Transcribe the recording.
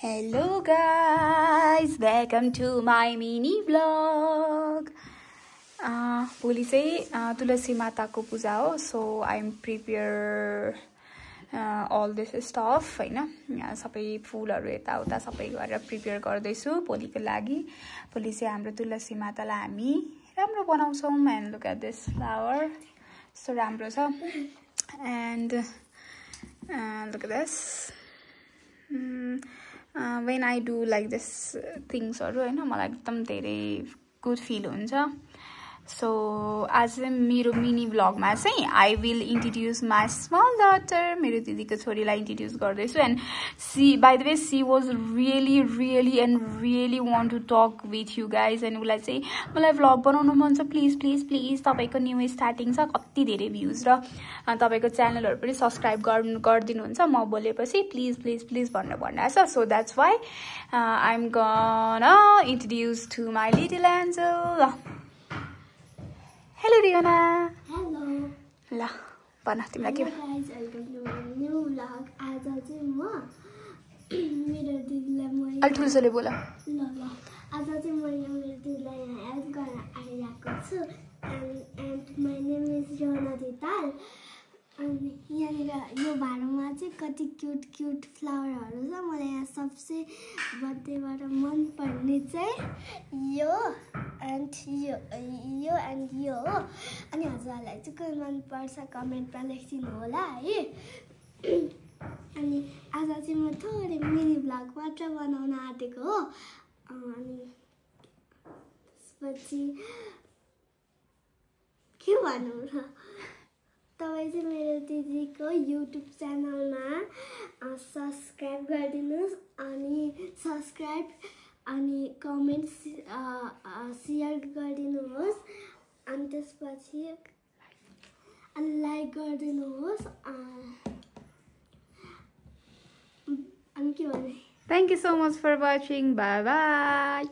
Hello guys, welcome to my mini vlog. भोलि चाहिँ तुलसी माताको पूजा हो, so I'm prepare all this stuff हैन, सबै फुलहरु यताउता सबै गरेर प्रिपेयर गर्दैछु भोलिको लागि. भोलि चाहिँ हाम्रो तुलसी मातालाई हामी राम्रो बनाउँछौं. And look at this flower, so राम्रो छ. And look at this. When I do like this things हैन, मलाई एकदम धेरै good feel हुन्छ. So आज मेरो मिनी भ्लगमा चाहिँ I will introduce my small daughter, मेरो दिदीको छोरीलाई introduce गर्दैछु. And she, by the way, she was really want to talk with you guys. And उलाई चाहिँ मलाई भ्लग बनाउन मन छ, प्लिज तपाईको न्यू स्टार्टिङ छ, कति धेरै भ्यूज र तपाईको च्यानलहरु पनि सब्स्क्राइब गर्दिनुहुन्छ म बोलेपछि. प्लिज भनेर भनिरहेछ. So that's why I'm gonna introduce to my little angel. Hello Diana. Hello. ल भन तिमीलाई के. Guys, welcome to my new vlog. आज चाहिँ म मेरो दिदीलाई म अल्ठुसले बोला. ल आज चाहिँ म मेरो दिदीलाई हेल्प गर्न आइरहेको छु. And my name is Johanna Dital. अनि यहाँनिर यो भाँडोमा चाहिँ कति क्यूट फ्लावरहरु छ. मलाई यहाँ सबसे बर्थडेबाट मन पर्ने चाहिँ यो एन्ड यो हो. अनि हजुरहरूलाई चाहिँ के मन पर्छ कमेन्टमा लेखिदिनु होला है. अनि आज चाहिँ म थोरै मिनी भ्लग मात्र बनाउन आँटेको हो. अनि त्यसपछि के भन्नु र, तपाईं चाहिँ मेरो दिदीको युट्युब च्यानलमा सब्स्क्राइब गरिदिनुस्. अनि सब्स्क्राइब अनि कमेन्ट शेयर गरिदिनुहोस्. अनि त्यसपछि लाइक गरिदिनुहोस्. अनि के भन्ने. Thank you so much for watching. Bye bye.